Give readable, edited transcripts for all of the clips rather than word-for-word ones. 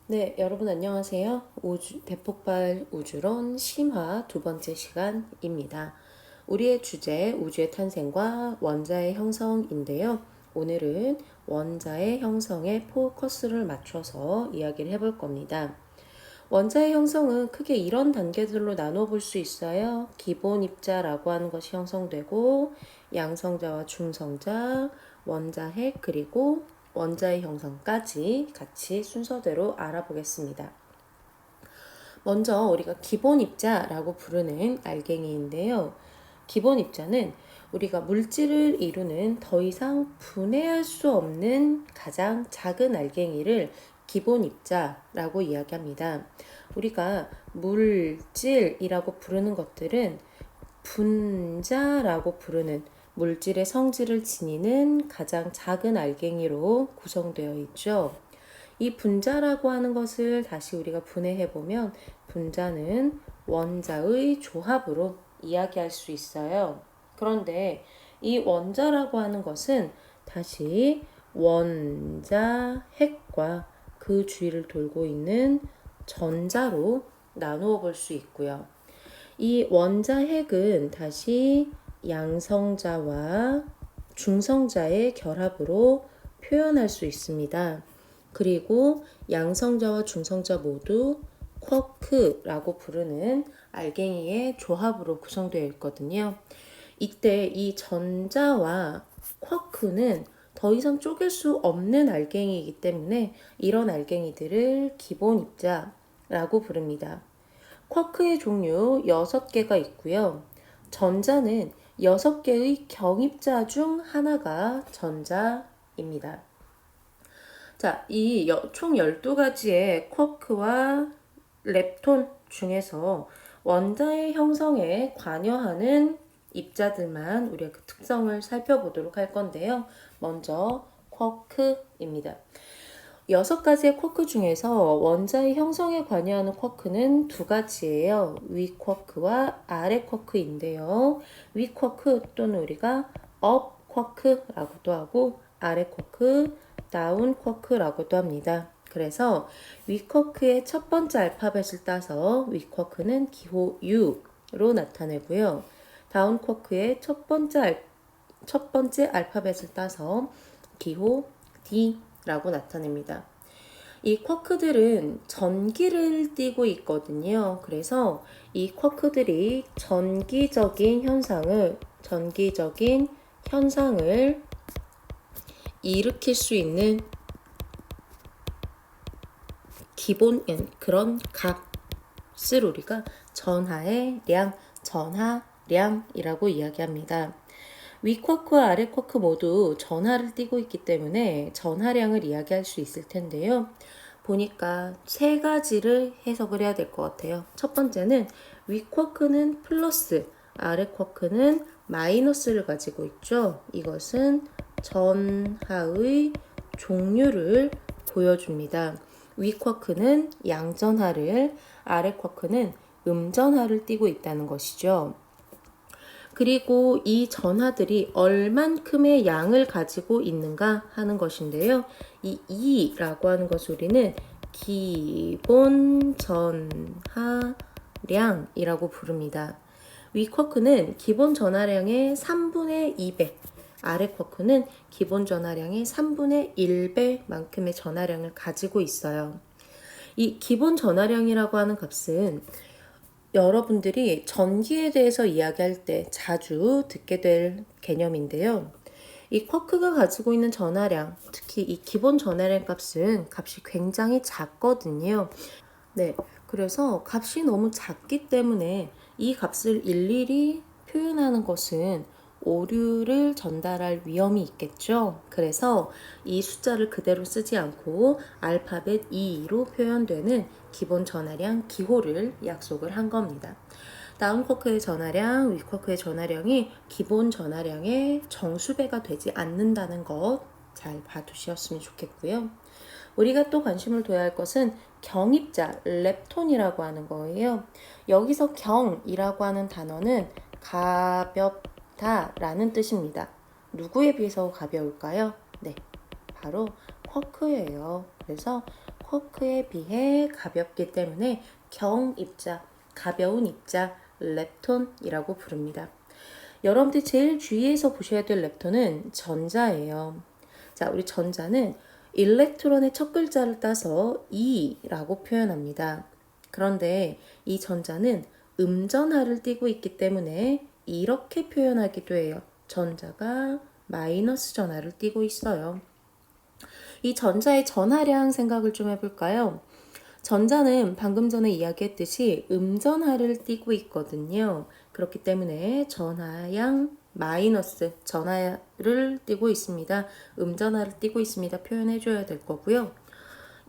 네, 여러분 안녕하세요. 대폭발 우주론 심화 두 번째 시간입니다. 우리의 주제 우주의 탄생과 원자의 형성인데요. 오늘은 원자의 형성에 포커스를 맞춰서 이야기를 해볼 겁니다. 원자의 형성은 크게 이런 단계들로 나눠 볼 수 있어요. 기본 입자라고 하는 것이 형성되고 양성자와 중성자, 원자핵 그리고 원자의 형성까지 같이 순서대로 알아보겠습니다. 먼저 우리가 기본 입자라고 부르는 알갱이인데요. 기본 입자는 우리가 물질을 이루는 더 이상 분해할 수 없는 가장 작은 알갱이를 기본 입자라고 이야기합니다. 우리가 물질이라고 부르는 것들은 분자라고 부르는 물질의 성질을 지니는 가장 작은 알갱이로 구성되어 있죠. 이 분자라고 하는 것을 다시 우리가 분해해보면 분자는 원자의 조합으로 이야기할 수 있어요. 그런데 이 원자라고 하는 것은 다시 원자 핵과 그 주위를 돌고 있는 전자로 나누어 볼 수 있고요. 이 원자 핵은 다시 양성자와 중성자의 결합으로 표현할 수 있습니다. 그리고 양성자와 중성자 모두 쿼크라고 부르는 알갱이의 조합으로 구성되어 있거든요. 이때 이 전자와 쿼크는 더 이상 쪼갤 수 없는 알갱이이기 때문에 이런 알갱이들을 기본 입자라고 부릅니다. 쿼크의 종류 6개가 있고요. 전자는 6개의 경입자 중 하나가 전자입니다. 자, 이 총 12가지의 쿼크와 렙톤 중에서 원자의 형성에 관여하는 입자들만 우리가 그 특성을 살펴보도록 할 건데요. 먼저 쿼크입니다. 6가지의 쿼크 중에서 원자의 형성에 관여하는 쿼크는 2가지예요. 위 쿼크와 아래 쿼크인데요. 위 쿼크 또는 우리가 업 쿼크라고도 하고 아래 쿼크, 다운 쿼크라고도 합니다. 그래서 위 쿼크의 첫 번째 알파벳을 따서 위 쿼크는 기호 U로 나타내고요. 다운 쿼크의 첫 번째 알파벳을 따서 기호 D라고 나타냅니다. 이 쿼크들은 전기를 띠고 있거든요. 그래서 이 쿼크들이 전기적인 현상을 일으킬 수 있는 기본 그런 값을 우리가 전하량이라고 이야기합니다. 위 쿼크와 아래 쿼크 모두 전하를 띠고 있기 때문에 전하량을 이야기할 수 있을 텐데요. 보니까 3가지를 해석을 해야 될 것 같아요. 첫 번째는 위 쿼크는 플러스, 아래 쿼크는 마이너스를 가지고 있죠. 이것은 전하의 종류를 보여줍니다. 위 쿼크는 양전하를, 아래 쿼크는 음전하를 띠고 있다는 것이죠. 그리고 이 전하들이 얼만큼의 양을 가지고 있는가 하는 것인데요. 이 E라고 하는 것 우리는 기본 전하량이라고 부릅니다. 위 쿼크는 기본 전하량의 3분의 2배, 아래 쿼크는 기본 전하량의 3분의 1배만큼의 전하량을 가지고 있어요. 이 기본 전하량이라고 하는 값은 여러분들이 전기에 대해서 이야기할 때 자주 듣게 될 개념인데요. 이 쿼크가 가지고 있는 전하량, 특히 이 기본 전하량 값이 굉장히 작거든요. 네, 그래서 값이 너무 작기 때문에 이 값을 일일이 표현하는 것은 오류를 전달할 위험이 있겠죠. 그래서 이 숫자를 그대로 쓰지 않고 알파벳 2로 표현되는 기본 전하량 기호를 약속을 한 겁니다. 다운 쿼크의 전하량, 위 쿼크의 전하량이 기본 전하량의 정수배가 되지 않는다는 것 잘 봐두셨으면 좋겠고요. 우리가 또 관심을 둬야 할 것은 경입자, 렙톤이라고 하는 거예요. 여기서 경이라고 하는 단어는 가볍다라는 뜻입니다. 누구에 비해서 가벼울까요? 네, 바로 쿼크예요. 그래서 쿼크에 비해 가볍기 때문에 경입자, 가벼운 입자, 렙톤이라고 부릅니다. 여러분들 제일 주의해서 보셔야 될 렙톤은 전자예요. 자, 우리 전자는 일렉트론의 첫 글자를 따서 E라고 표현합니다. 그런데 이 전자는 음전하를 띠고 있기 때문에 이렇게 표현하기도 해요. 전자가 마이너스 전하를 띠고 있어요. 이 전자의 전하량 생각을 좀 해볼까요? 전자는 방금 전에 이야기했듯이 음전하를 띠고 있거든요. 그렇기 때문에 전하량 마이너스 전하를 띠고 있습니다. 음전하를 띠고 있습니다. 표현해줘야 될 거고요.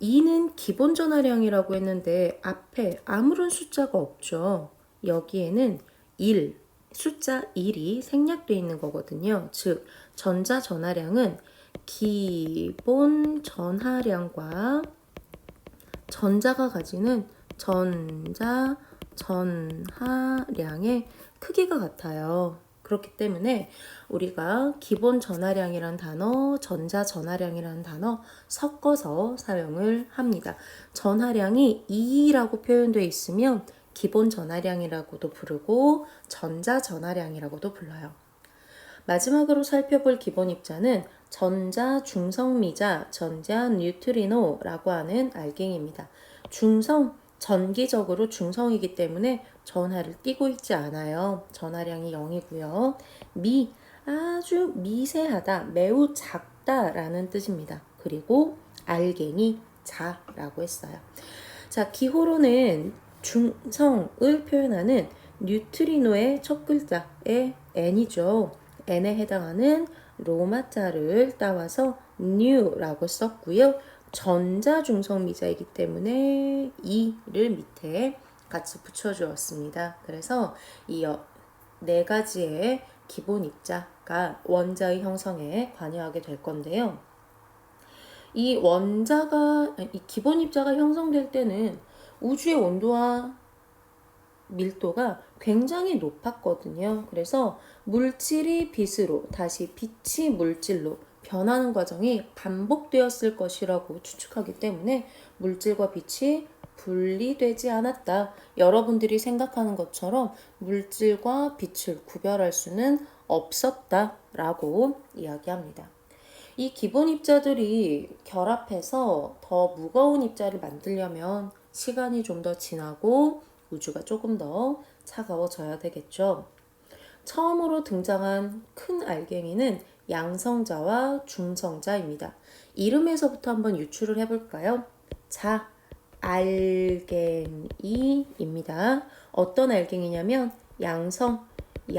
2는 기본 전하량이라고 했는데 앞에 아무런 숫자가 없죠. 여기에는 1, 숫자 1이 생략되어 있는 거거든요. 즉, 전자 전하량은 기본 전하량과 전자가 가지는 전자 전하량의 크기가 같아요. 그렇기 때문에 우리가 기본 전하량이란 단어, 전자 전하량이라는 단어 섞어서 사용을 합니다. 전하량이 2라고 표현되어 있으면 기본 전하량이라고도 부르고 전자 전하량이라고도 불러요. 마지막으로 살펴볼 기본 입자는 전자 중성미자, 전자 뉴트리노라고 하는 알갱이입니다. 중성, 전기적으로 중성이기 때문에 전하를 띠고 있지 않아요. 전하량이 0이고요. 미, 아주 미세하다, 매우 작다라는 뜻입니다. 그리고 알갱이, 자라고 했어요. 자, 기호로는 중성을 표현하는 뉴트리노의 첫 글자의 N이죠. N에 해당하는 로마자를 따와서 new라고 썼고요. 전자중성미자이기 때문에 E를 밑에 같이 붙여주었습니다. 그래서 이 네 가지의 기본 입자가 원자의 형성에 관여하게 될 건데요. 이 기본 입자가 형성될 때는 우주의 온도와 밀도가 굉장히 높았거든요. 그래서 물질이 빛으로 다시 빛이 물질로 변하는 과정이 반복되었을 것이라고 추측하기 때문에 물질과 빛이 분리되지 않았다. 여러분들이 생각하는 것처럼 물질과 빛을 구별할 수는 없었다라고 이야기합니다. 이 기본 입자들이 결합해서 더 무거운 입자를 만들려면 시간이 좀 더 지나고 우주가 조금 더 차가워져야 되겠죠. 처음으로 등장한 큰 알갱이는 양성자와 중성자입니다. 이름에서부터 한번 유추를 해볼까요? 자, 알갱이입니다. 어떤 알갱이냐면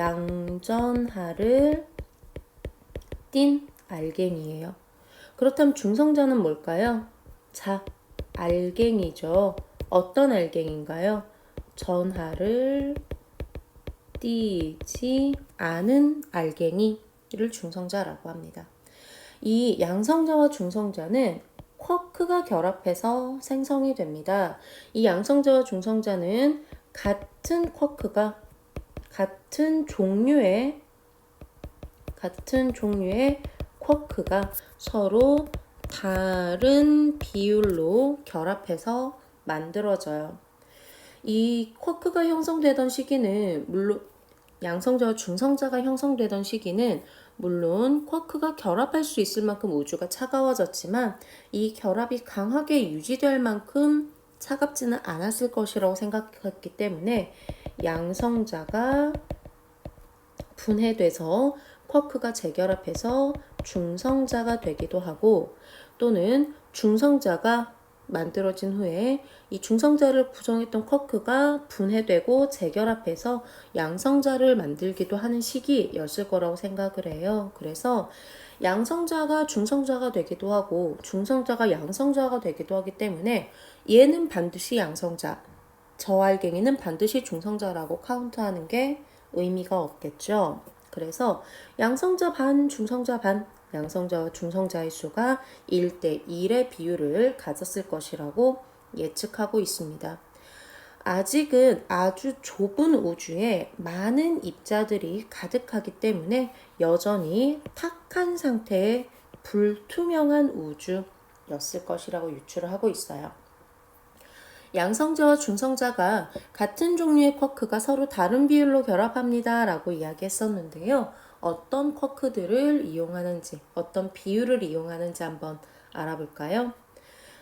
양전하를 띤 알갱이에요. 그렇다면 중성자는 뭘까요? 자, 알갱이죠. 어떤 알갱인가요? 전하를 띠지 않은 알갱이를 중성자라고 합니다. 이 양성자와 중성자는 쿼크가 결합해서 생성이 됩니다. 이 양성자와 중성자는 같은 쿼크가 같은 종류의 쿼크가 서로 다른 비율로 결합해서 만들어져요. 이 쿼크가 형성되던 시기는 물론 양성자와 중성자가 형성되던 시기는 물론 쿼크가 결합할 수 있을 만큼 우주가 차가워졌지만 이 결합이 강하게 유지될 만큼 차갑지는 않았을 것이라고 생각했기 때문에 양성자가 분해돼서 쿼크가 재결합해서 중성자가 되기도 하고 또는 중성자가 만들어진 후에 이 중성자를 구성했던 쿼크가 분해되고 재결합해서 양성자를 만들기도 하는 시기였을 거라고 생각을 해요. 그래서 양성자가 중성자가 되기도 하고 중성자가 양성자가 되기도 하기 때문에 얘는 반드시 양성자, 저 알갱이는 반드시 중성자라고 카운트하는 게 의미가 없겠죠. 그래서 양성자 반, 중성자 반, 양성자와 중성자의 수가 1대1의 비율을 가졌을 것이라고 예측하고 있습니다. 아직은 아주 좁은 우주에 많은 입자들이 가득하기 때문에 여전히 탁한 상태의 불투명한 우주, 였을 것이라고 유추를 하고 있어요. 양성자와 중성자가 같은 종류의 쿼크가 서로 다른 비율로 결합합니다 라고 이야기했었는데요. 어떤 쿼크들을 이용하는지, 어떤 비율을 이용하는지 한번 알아볼까요?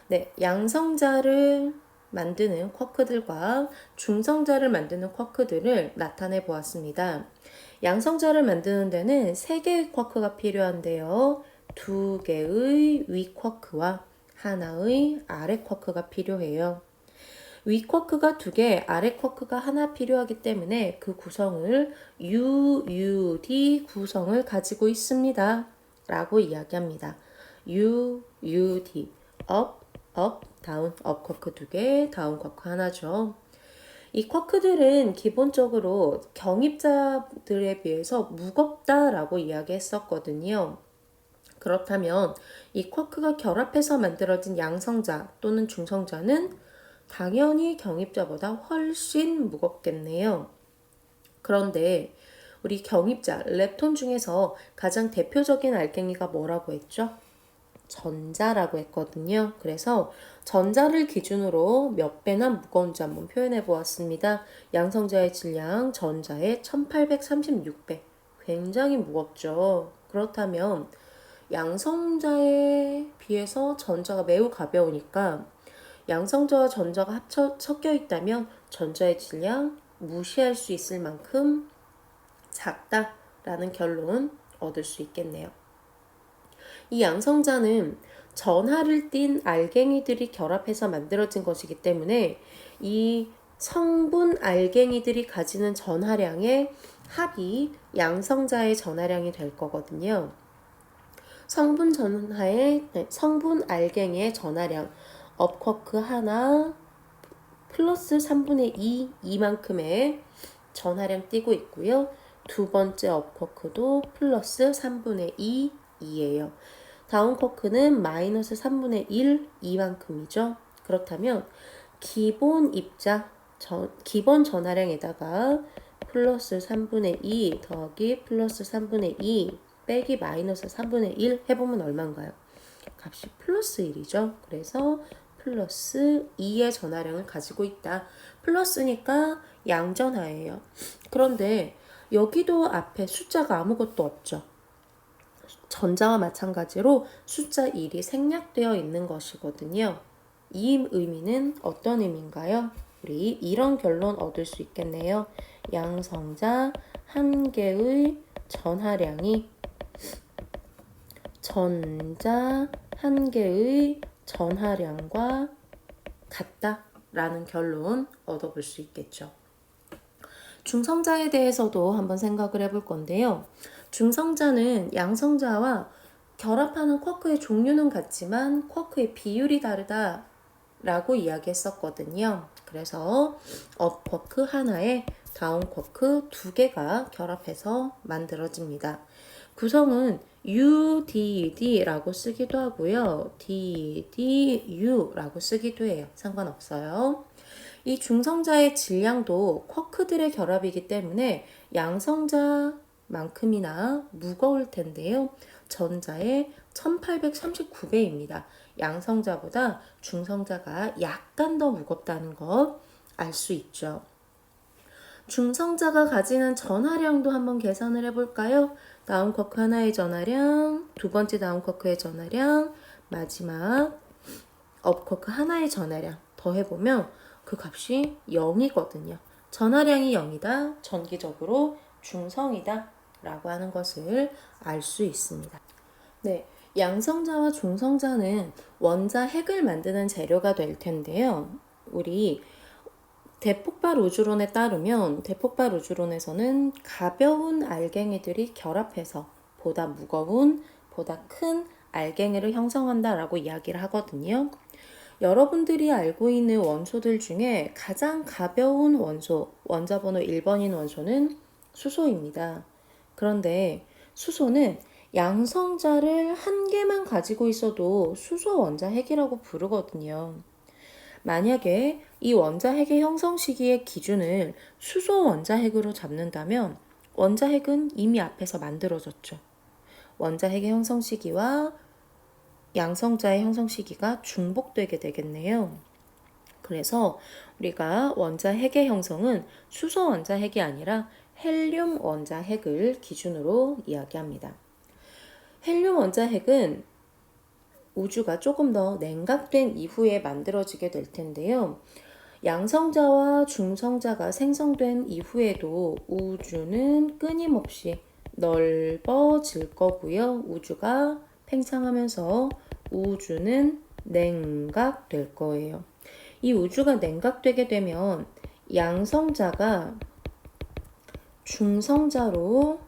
네, 양성자를 만드는 쿼크들과 중성자를 만드는 쿼크들을 나타내 보았습니다. 양성자를 만드는 데는 3개의 쿼크가 필요한데요. 2개의 위 쿼크와 하나의 아래 쿼크가 필요해요. 위 쿼크가 2개, 아래 쿼크가 하나 필요하기 때문에 그 구성을 UUD 구성을 가지고 있습니다. 라고 이야기합니다. UUD, up, 다운, 업 쿼크 2개, 다운 쿼크 하나죠. 이 쿼크들은 기본적으로 경입자들에 비해서 무겁다라고 이야기했었거든요. 그렇다면 이 쿼크가 결합해서 만들어진 양성자 또는 중성자는 당연히 경입자보다 훨씬 무겁겠네요. 그런데 우리 경입자, 렙톤 중에서 가장 대표적인 알갱이가 뭐라고 했죠? 전자라고 했거든요. 그래서 전자를 기준으로 몇 배나 무거운지 한번 표현해 보았습니다. 양성자의 질량, 전자의 1836배. 굉장히 무겁죠. 그렇다면 양성자에 비해서 전자가 매우 가벼우니까 양성자와 전자가 섞여 있다면 전자의 질량 무시할 수 있을 만큼 작다라는 결론 얻을 수 있겠네요. 이 양성자는 전하를 띤 알갱이들이 결합해서 만들어진 것이기 때문에 이 성분 알갱이들이 가지는 전하량의 합이 양성자의 전하량이 될 거거든요. 성분 알갱이의 전하량 업쿼크 하나 플러스 3분의 2 이만큼의 전하량 띄고 있고요. 두 번째 업쿼크도 플러스 3분의 2 2예요. 다운 쿼크는 마이너스 3분의 1 이만큼이죠. 그렇다면 기본 전하량에다가 플러스 3분의 2 더하기 플러스 3분의 2 빼기 마이너스 3분의 1 해보면 얼마인가요? 값이 플러스 1이죠. 그래서 플러스 2의 전하량을 가지고 있다. 플러스니까 양전하예요. 그런데 여기도 앞에 숫자가 아무것도 없죠. 전자와 마찬가지로 숫자 1이 생략되어 있는 것이거든요. 이 의미는 어떤 의미인가요? 우리 이런 결론 얻을 수 있겠네요. 양성자 한 개의 전하량이 전자 한 개의 전하량과 같다라는 결론 얻어볼 수 있겠죠. 중성자에 대해서도 한번 생각을 해볼 건데요. 중성자는 양성자와 결합하는 쿼크의 종류는 같지만 쿼크의 비율이 다르다라고 이야기했었거든요. 그래서 업 쿼크 하나에 다운 쿼크 2개가 결합해서 만들어집니다. 구성은 UDD라고 쓰기도 하고요. DDU라고 쓰기도 해요. 상관없어요. 이 중성자의 질량도 쿼크들의 결합이기 때문에 양성자만큼이나 무거울 텐데요. 전자의 1839배입니다. 양성자보다 중성자가 약간 더 무겁다는 것 알 수 있죠. 중성자가 가지는 전하량도 한번 계산을 해볼까요? 다운 쿼크 하나의 전하량, 두 번째 다운 쿼크의 전하량, 마지막 업 쿼크 하나의 전하량 더해보면 그 값이 0이거든요. 전하량이 0이다. 전기적으로 중성이다. 라고 하는 것을 알 수 있습니다. 네, 양성자와 중성자는 원자 핵을 만드는 재료가 될 텐데요. 우리 대폭발 우주론에 따르면 대폭발 우주론에서는 가벼운 알갱이들이 결합해서 보다 무거운, 보다 큰 알갱이를 형성한다라고 이야기를 하거든요. 여러분들이 알고 있는 원소들 중에 가장 가벼운 원소, 원자번호 1번인 원소는 수소입니다. 그런데 수소는 양성자를 한 개만 가지고 있어도 수소 원자핵이라고 부르거든요. 만약에 이 원자핵의 형성 시기의 기준을 수소 원자핵으로 잡는다면 원자핵은 이미 앞에서 만들어졌죠. 원자핵의 형성 시기와 양성자의 형성 시기가 중복되게 되겠네요. 그래서 우리가 원자핵의 형성은 수소 원자핵이 아니라 헬륨 원자핵을 기준으로 이야기합니다. 헬륨 원자핵은 우주가 조금 더 냉각된 이후에 만들어지게 될 텐데요. 양성자와 중성자가 생성된 이후에도 우주는 끊임없이 넓어질 거고요. 우주가 팽창하면서 우주는 냉각될 거예요. 이 우주가 냉각되게 되면 양성자가 중성자로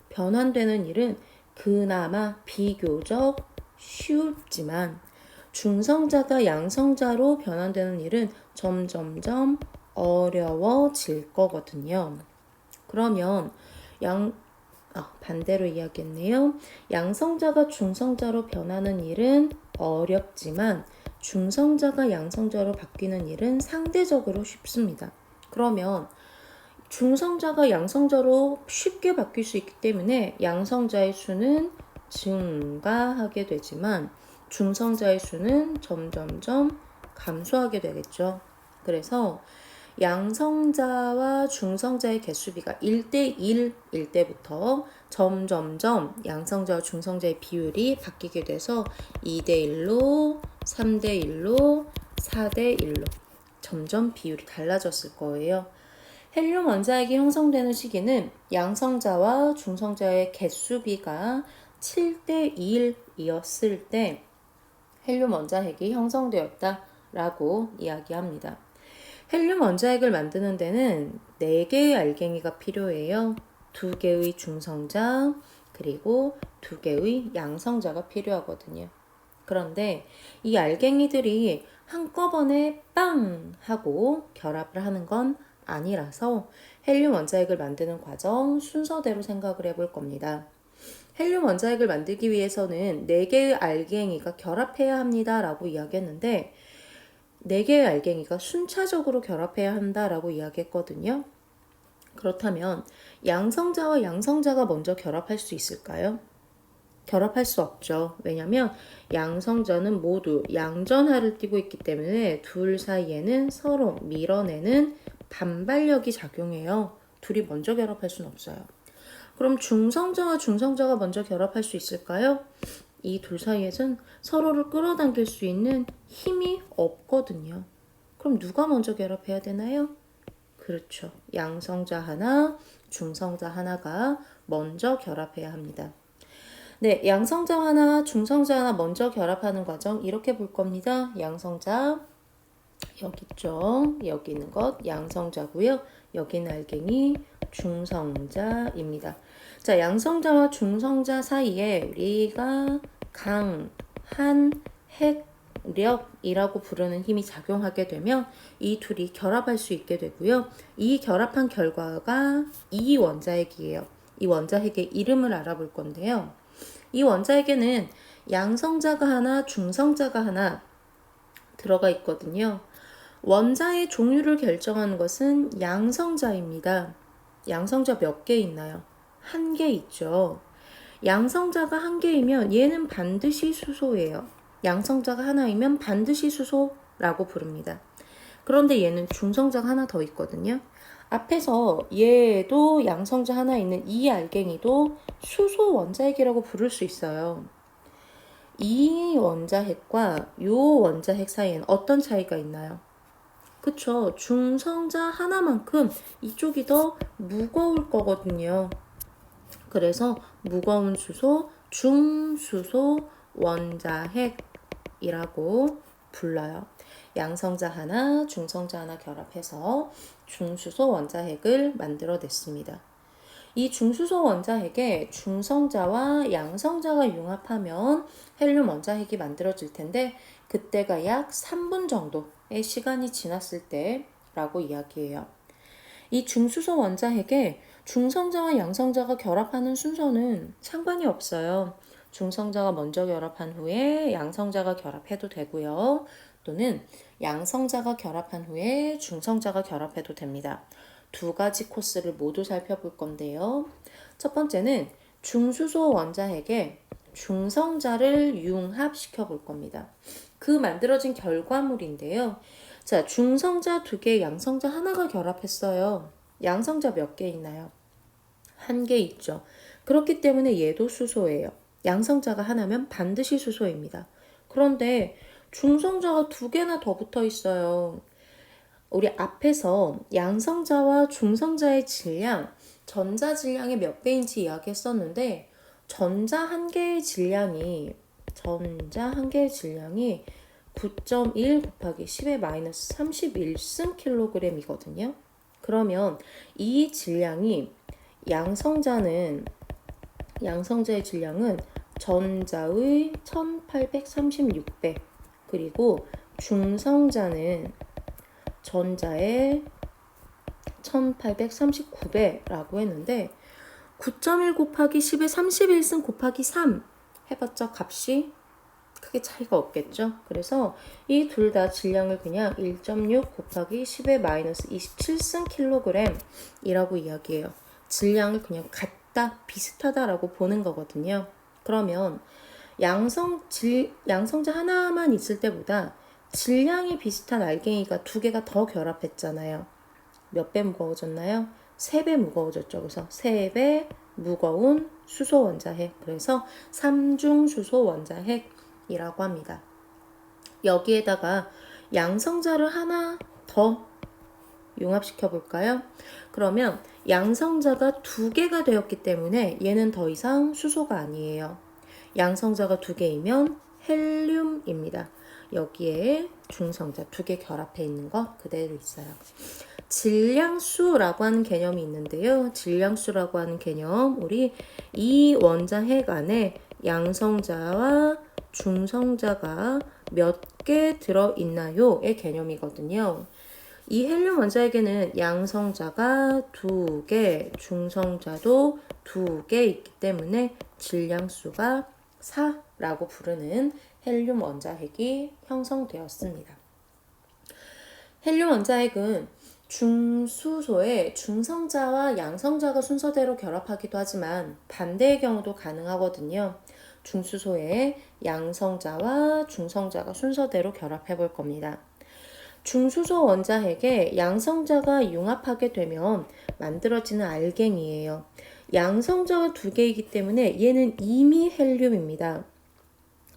변환되는 일은 그나마 비교적 쉽지만 중성자가 양성자로 변환되는 일은 점점점 어려워질 거거든요. 그러면 반대로 이야기했네요. 양성자가 중성자로 변하는 일은 어렵지만 중성자가 양성자로 바뀌는 일은 상대적으로 쉽습니다. 그러면 중성자가 양성자로 쉽게 바뀔 수 있기 때문에 양성자의 수는 증가하게 되지만 중성자의 수는 점점점 감소하게 되겠죠. 그래서 양성자와 중성자의 개수비가 1대1일 때부터 점점점 양성자와 중성자의 비율이 바뀌게 돼서 2대1로 3대1로 4대1로 점점 비율이 달라졌을 거예요. 헬륨 원자핵이 형성되는 시기는 양성자와 중성자의 개수비가 7대1이었을 때 헬륨 원자핵이 형성되었다라고 이야기합니다. 헬륨 원자핵을 만드는 데는 4개의 알갱이가 필요해요. 2개의 중성자 그리고 2개의 양성자가 필요하거든요. 그런데 이 알갱이들이 한꺼번에 빵 하고 결합을 하는 건 아니라서 헬륨 원자핵을 만드는 과정 순서대로 생각을 해볼 겁니다. 헬륨 원자핵을 만들기 위해서는 4개의 알갱이가 결합해야 합니다 라고 이야기했는데 4개의 알갱이가 순차적으로 결합해야 한다라고 이야기했거든요. 그렇다면 양성자와 양성자가 먼저 결합할 수 있을까요? 결합할 수 없죠. 왜냐하면 양성자는 모두 양전하를 띠고 있기 때문에 둘 사이에는 서로 밀어내는 반발력이 작용해요. 둘이 먼저 결합할 수는 없어요. 그럼 중성자와 중성자가 먼저 결합할 수 있을까요? 이 둘 사이에는 서로를 끌어당길 수 있는 힘이 없거든요. 그럼 누가 먼저 결합해야 되나요? 그렇죠. 양성자 하나, 중성자 하나가 먼저 결합해야 합니다. 네, 양성자 하나, 중성자 하나 먼저 결합하는 과정 이렇게 볼 겁니다. 양성자 여기 있죠. 여기 있는 것 양성자고요. 여기는 알갱이 중성자입니다. 자, 양성자와 중성자 사이에 우리가 강한 핵력이라고 부르는 힘이 작용하게 되면 이 둘이 결합할 수 있게 되고요. 이 결합한 결과가 이 원자핵이에요. 이 원자핵의 이름을 알아볼 건데요. 이 원자핵에는 양성자가 하나, 중성자가 하나 들어가 있거든요. 원자의 종류를 결정하는 것은 양성자입니다. 양성자 몇 개 있나요? 1개 있죠. 양성자가 1개이면 얘는 반드시 수소예요. 양성자가 하나이면 반드시 수소라고 부릅니다. 그런데 얘는 중성자가 하나 더 있거든요. 앞에서 얘도 양성자 하나 있는 이 알갱이도 수소 원자핵이라고 부를 수 있어요. 이 원자핵과 이 원자핵 사이에는 어떤 차이가 있나요? 그쵸. 중성자 하나만큼 이쪽이 더 무거울 거거든요. 그래서 무거운 수소, 중수소 원자핵이라고 불러요. 양성자 하나, 중성자 하나 결합해서 중수소 원자핵을 만들어냈습니다. 이 중수소 원자핵에 중성자와 양성자가 융합하면 헬륨 원자핵이 만들어질 텐데 그때가 약 3분 정도의 시간이 지났을 때라고 이야기해요. 이 중수소 원자핵에 중성자와 양성자가 결합하는 순서는 상관이 없어요. 중성자가 먼저 결합한 후에 양성자가 결합해도 되고요. 또는 양성자가 결합한 후에 중성자가 결합해도 됩니다. 2가지 코스를 모두 살펴볼 건데요. 첫 번째는 중수소 원자핵에 중성자를 융합시켜 볼 겁니다. 그 만들어진 결과물인데요. 자, 중성자 2개, 양성자 하나가 결합했어요. 양성자 몇 개 있나요? 1개 있죠. 그렇기 때문에 얘도 수소예요. 양성자가 하나면 반드시 수소입니다. 그런데 중성자가 2개나 더 붙어 있어요. 우리 앞에서 양성자와 중성자의 질량, 전자 질량의 몇 배인지 이야기했었는데 전자 한 개의 질량이 9.1 곱하기 10의 마이너스 31승 킬로그램이거든요. 그러면 이 질량이 양성자의 질량은 전자의 1836배, 그리고 중성자는 전자의 1839배라고 했는데 9.1 곱하기 10의 31승 곱하기 3 해봤자 값이 크게 차이가 없겠죠. 그래서 이 둘 다 질량을 그냥 1.6 곱하기 10의 마이너스 27승 킬로그램이라고 이야기해요. 질량을 그냥 같다, 비슷하다라고 보는 거거든요. 그러면 양성자 하나만 있을 때보다 질량이 비슷한 알갱이가 2개가 더 결합했잖아요. 몇 배 무거워졌나요? 3배 무거워졌죠. 그래서 3배 무거운 수소 원자핵. 그래서 3중 수소 원자핵이라고 합니다. 여기에다가 양성자를 하나 더 융합시켜 볼까요? 그러면 양성자가 2개가 되었기 때문에 얘는 더 이상 수소가 아니에요. 양성자가 2개이면 헬륨입니다. 여기에 중성자 2개 결합해 있는 거 그대로 있어요. 질량수라고 하는 개념이 있는데요. 질량수라고 하는 개념, 우리 이 원자핵 안에 양성자와 중성자가 몇 개 들어있나요?의 개념이거든요. 이 헬륨 원자핵에는 양성자가 2개, 중성자도 2개 있기 때문에 질량수가 4라고 부르는 헬륨 원자핵이 형성되었습니다. 헬륨 원자핵은 중수소에 중성자와 양성자가 순서대로 결합하기도 하지만 반대의 경우도 가능하거든요. 중수소에 양성자와 중성자가 순서대로 결합해 볼 겁니다. 중수소 원자핵에 양성자가 융합하게 되면 만들어지는 알갱이에요. 양성자가 2개이기 때문에 얘는 이미 헬륨입니다.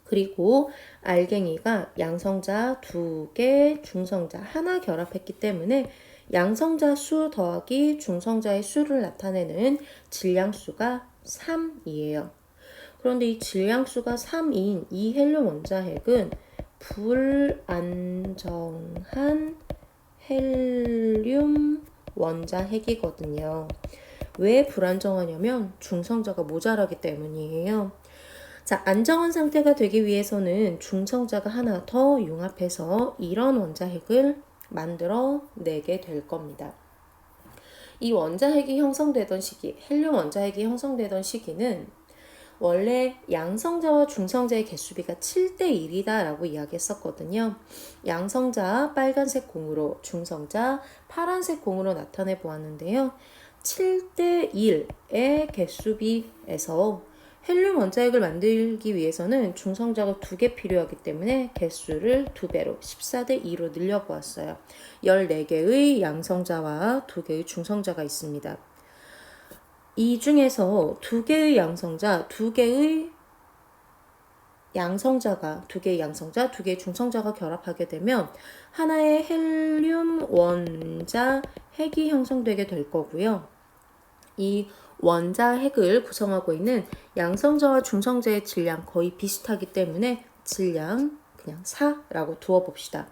그리고 알갱이가 양성자 2개, 중성자 하나 결합했기 때문에 양성자 수 더하기 중성자의 수를 나타내는 질량수가 3이에요. 그런데 이 질량수가 3인 이 헬륨 원자핵은 불안정한 헬륨 원자핵이거든요. 왜 불안정하냐면 중성자가 모자라기 때문이에요. 자, 안정한 상태가 되기 위해서는 중성자가 하나 더 융합해서 이런 원자핵을 만들어 내게 될 겁니다. 이 원자핵이 형성되던 시기, 헬륨 원자핵이 형성되던 시기는 원래 양성자와 중성자의 개수비가 7대1이다 라고 이야기했었거든요. 양성자 빨간색 공으로, 중성자 파란색 공으로 나타내 보았는데요. 7대1의 개수비에서 헬륨 원자핵을 만들기 위해서는 중성자가 2개 필요하기 때문에 개수를 2배로 14대2로 늘려보았어요. 14개의 양성자와 2개의 중성자가 있습니다. 이 중에서 2개의 양성자, 2개의 양성자, 2개의 중성자가 결합하게 되면 하나의 헬륨 원자핵이 형성되게 될 거고요. 이 원자핵을 구성하고 있는 양성자와 중성자의 질량 거의 비슷하기 때문에 질량 그냥 4라고 두어봅시다.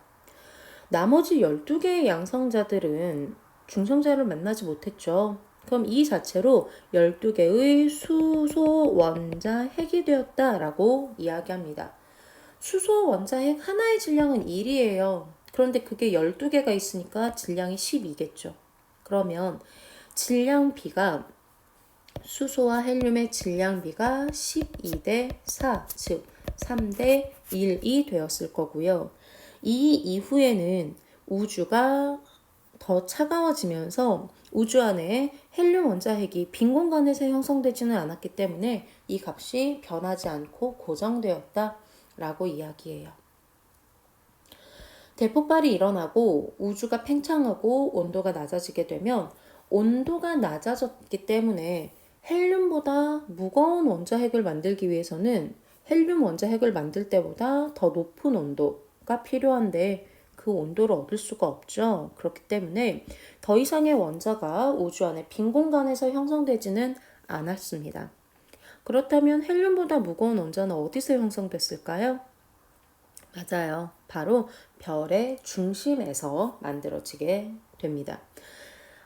나머지 12개의 양성자들은 중성자를 만나지 못했죠. 그럼 이 자체로 12개의 수소 원자핵이 되었다라고 이야기합니다. 수소 원자핵 하나의 질량은 1이에요. 그런데 그게 12개가 있으니까 질량이 12겠죠. 그러면 질량비가 수소와 헬륨의 질량비가 12대 4, 즉 3대 1이 되었을 거고요. 이 이후에는 우주가 더 차가워지면서 우주 안에 헬륨 원자핵이 빈 공간에서 형성되지는 않았기 때문에 이 값이 변하지 않고 고정되었다라고 이야기해요. 대폭발이 일어나고 우주가 팽창하고 온도가 낮아지게 되면 온도가 낮아졌기 때문에 헬륨보다 무거운 원자핵을 만들기 위해서는 헬륨 원자핵을 만들 때보다 더 높은 온도가 필요한데 그 온도를 얻을 수가 없죠. 그렇기 때문에 더 이상의 원자가 우주 안에 빈 공간에서 형성되지는 않았습니다. 그렇다면 헬륨보다 무거운 원자는 어디서 형성됐을까요? 맞아요. 바로 별의 중심에서 만들어지게 됩니다.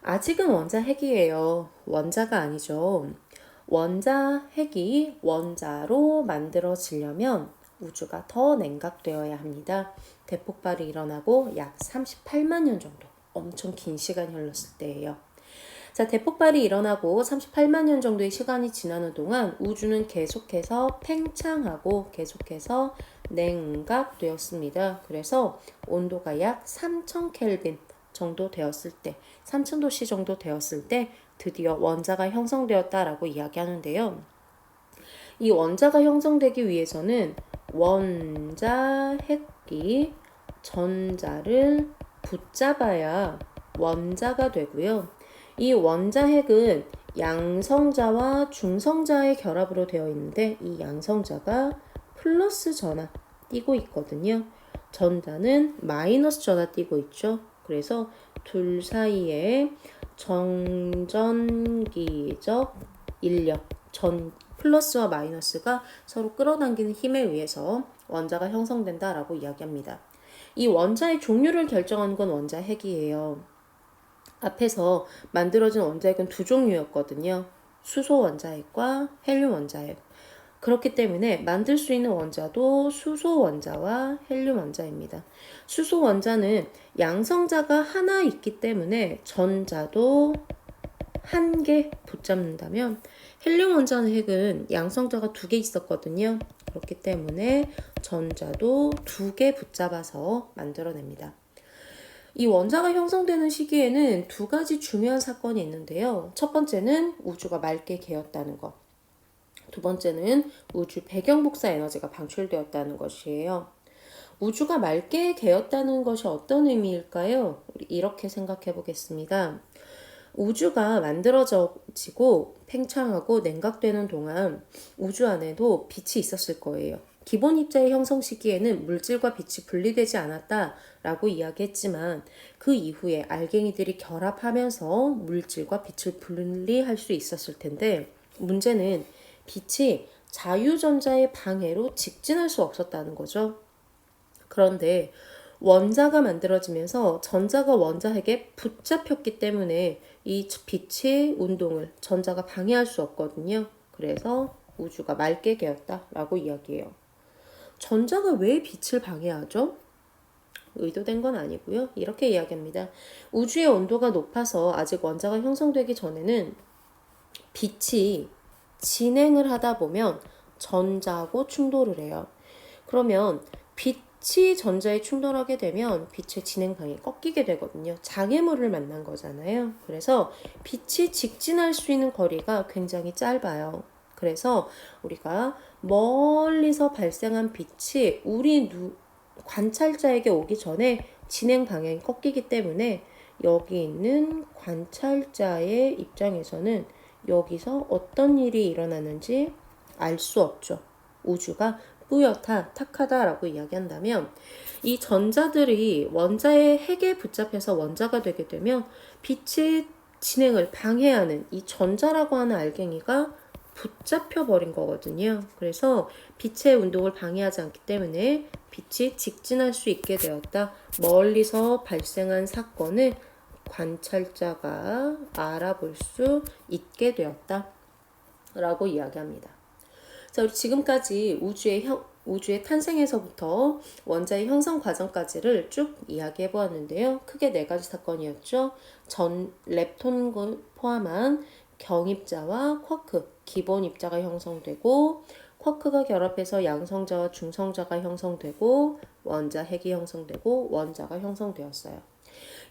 아직은 원자핵이에요. 원자가 아니죠. 원자핵이 원자로 만들어지려면 우주가 더 냉각되어야 합니다. 대폭발이 일어나고 약 38만 년 정도, 엄청 긴 시간이 흘렀을 때예요. 자, 대폭발이 일어나고 38만 년 정도의 시간이 지나는 동안 우주는 계속해서 팽창하고 계속해서 냉각되었습니다. 그래서 온도가 약 3000 켈빈 정도 되었을 때, 3000도씨 정도 되었을 때 드디어 원자가 형성되었다라고 이야기하는데요. 이 원자가 형성되기 위해서는 원자핵이 전자를 붙잡아야 원자가 되고요. 이 원자핵은 양성자와 중성자의 결합으로 되어 있는데 이 양성자가 플러스 전하 띄고 있거든요. 전자는 마이너스 전하 띄고 있죠. 그래서 둘 사이에 정전기적 인력, 플러스와 마이너스가 서로 끌어당기는 힘에 의해서 원자가 형성된다라고 이야기합니다. 이 원자의 종류를 결정하는 건 원자핵이에요. 앞에서 만들어진 원자핵은 두 종류였거든요. 수소 원자핵과 헬륨 원자핵. 그렇기 때문에 만들 수 있는 원자도 수소 원자와 헬륨 원자입니다. 수소 원자는 양성자가 하나 있기 때문에 전자도 한 개 붙잡는다면 헬륨 원자핵은 양성자가 두 개 있었거든요. 그렇기 때문에 전자도 두 개 붙잡아서 만들어냅니다. 이 원자가 형성되는 시기에는 두 가지 중요한 사건이 있는데요. 첫 번째는 우주가 맑게 개었다는 것. 두 번째는 우주 배경 복사 에너지가 방출되었다는 것이에요. 우주가 맑게 개었다는 것이 어떤 의미일까요? 우리 이렇게 생각해 보겠습니다. 우주가 만들어지고 팽창하고 냉각되는 동안 우주 안에도 빛이 있었을 거예요. 기본 입자의 형성 시기에는 물질과 빛이 분리되지 않았다라고 이야기했지만 그 이후에 알갱이들이 결합하면서 물질과 빛을 분리할 수 있었을 텐데 문제는 빛이 자유전자의 방해로 직진할 수 없었다는 거죠. 그런데 원자가 만들어지면서 전자가 원자핵에 붙잡혔기 때문에 이 빛의 운동을 전자가 방해할 수 없거든요. 그래서 우주가 맑게 개었다라고 이야기해요. 전자가 왜 빛을 방해하죠? 의도된 건 아니고요. 이렇게 이야기합니다. 우주의 온도가 높아서 아직 원자가 형성되기 전에는 빛이 진행을 하다 보면 전자하고 충돌을 해요. 그러면 빛이 전자에 충돌하게 되면 빛의 진행 방향이 꺾이게 되거든요. 장애물을 만난 거잖아요. 그래서 빛이 직진할 수 있는 거리가 굉장히 짧아요. 그래서 우리가 멀리서 발생한 빛이 우리 관찰자에게 오기 전에 진행 방향이 꺾이기 때문에 여기 있는 관찰자의 입장에서는 여기서 어떤 일이 일어나는지 알 수 없죠. 우주가 뿌옇다, 탁하다라고 이야기한다면 이 전자들이 원자의 핵에 붙잡혀서 원자가 되게 되면 빛의 진행을 방해하는 이 전자라고 하는 알갱이가 붙잡혀 버린 거거든요. 그래서 빛의 운동을 방해하지 않기 때문에 빛이 직진할 수 있게 되었다. 멀리서 발생한 사건을 관찰자가 알아볼 수 있게 되었다. 라고 이야기합니다. 자, 우리 지금까지 우주의 탄생에서부터 원자의 형성 과정까지를 쭉 이야기해 보았는데요. 크게 네 가지 사건이었죠. 렙톤을 포함한 경입자와 쿼크, 기본 입자가 형성되고 쿼크가 결합해서 양성자와 중성자가 형성되고 원자핵이 형성되고 원자가 형성되었어요.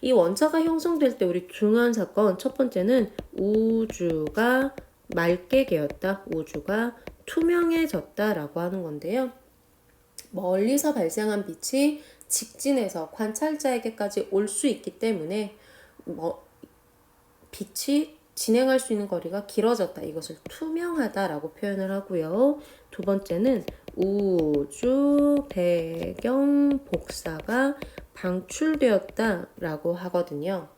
이 원자가 형성될 때 우리 중요한 사건 첫 번째는 우주가 맑게 개었다. 우주가 투명해졌다라고 하는 건데요. 멀리서 발생한 빛이 직진해서 관찰자에게까지 올 수 있기 때문에 빛이 진행할 수 있는 거리가 길어졌다. 이것을 투명하다라고 표현을 하고요. 두 번째는 우주 배경 복사가 방출되었다라고 하거든요.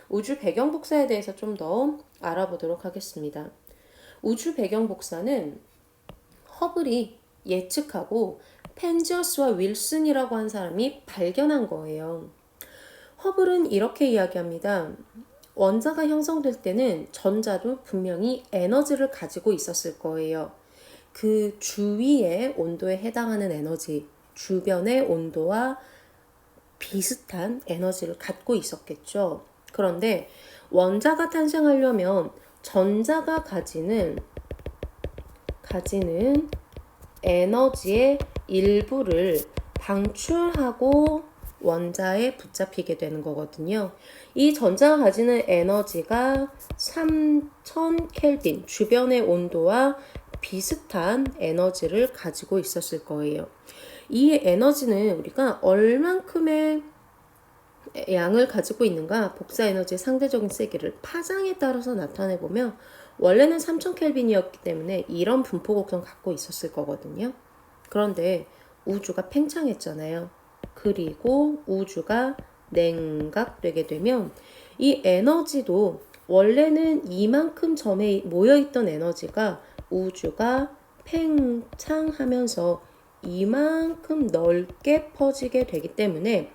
우주 배경 복사에 대해서 좀 더 알아보도록 하겠습니다. 우주 배경 복사는 허블이 예측하고 펜지어스와 윌슨이라고 한 사람이 발견한 거예요. 허블은 이렇게 이야기합니다. 원자가 형성될 때는 전자도 분명히 에너지를 가지고 있었을 거예요. 그 주위의 온도에 해당하는 에너지, 주변의 온도와 비슷한 에너지를 갖고 있었겠죠. 그런데 원자가 탄생하려면 전자가 가지는 에너지의 일부를 방출하고 원자에 붙잡히게 되는 거거든요. 이 전자가 가지는 에너지가 3000 켈빈, 주변의 온도와 비슷한 에너지를 가지고 있었을 거예요. 이 에너지는 우리가 얼만큼의 양을 가지고 있는가, 복사 에너지의 상대적인 세기를 파장에 따라서 나타내 보면 원래는 3000 켈빈이었기 때문에 이런 분포 곡선 갖고 있었을 거거든요. 그런데 우주가 팽창했잖아요. 그리고 우주가 냉각되게 되면 이 에너지도 원래는 이만큼 점에 모여있던 에너지가 우주가 팽창하면서 이만큼 넓게 퍼지게 되기 때문에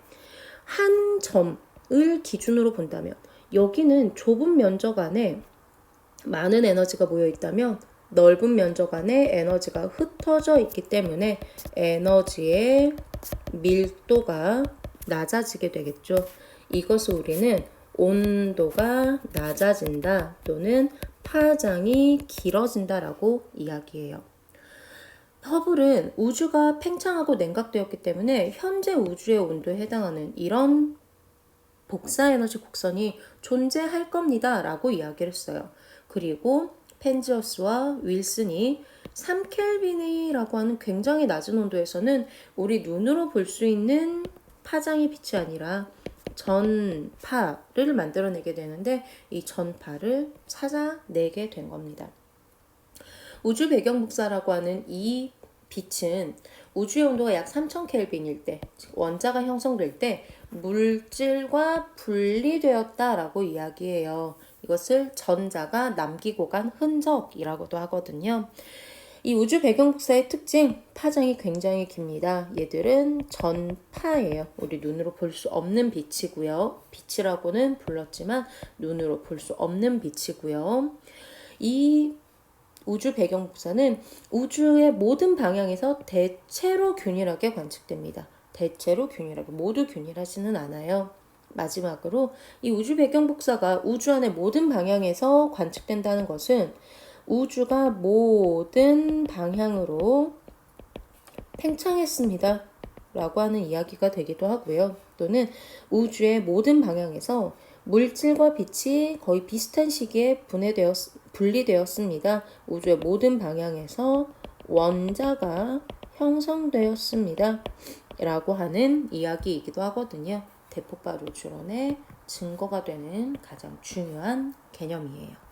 한 점을 기준으로 본다면 여기는 좁은 면적 안에 많은 에너지가 모여 있다면 넓은 면적 안에 에너지가 흩어져 있기 때문에 에너지의 밀도가 낮아지게 되겠죠. 이것을 우리는 온도가 낮아진다 또는 파장이 길어진다라고 이야기해요. 허블은 우주가 팽창하고 냉각되었기 때문에 현재 우주의 온도에 해당하는 이런 복사 에너지 곡선이 존재할 겁니다 라고 이야기를 했어요. 그리고 펜지어스와 윌슨이 3켈빈이라고 하는 굉장히 낮은 온도에서는 우리 눈으로 볼 수 있는 파장의 빛이 아니라 전파를 만들어내게 되는데 이 전파를 찾아내게 된 겁니다. 우주 배경 복사라고 하는 이 빛은 우주의 온도가 약 3000 켈빈일 때, 즉 원자가 형성될 때 물질과 분리되었다라고 이야기해요. 이것을 전자가 남기고 간 흔적이라고도 하거든요. 이 우주 배경 복사의 특징, 파장이 굉장히 깁니다. 얘들은 전파예요. 우리 눈으로 볼 수 없는 빛이고요. 빛이라고는 불렀지만 눈으로 볼 수 없는 빛이고요. 이 우주 배경 복사는 우주의 모든 방향에서 대체로 균일하게 관측됩니다. 대체로 균일하게, 모두 균일하지는 않아요. 마지막으로 이 우주 배경 복사가 우주 안의 모든 방향에서 관측된다는 것은 우주가 모든 방향으로 팽창했습니다 라고 하는 이야기가 되기도 하고요. 또는 우주의 모든 방향에서 물질과 빛이 거의 비슷한 시기에 분리되었습니다. 우주의 모든 방향에서 원자가 형성되었습니다 라고 하는 이야기이기도 하거든요. 대폭발 우주론의 증거가 되는 가장 중요한 개념이에요.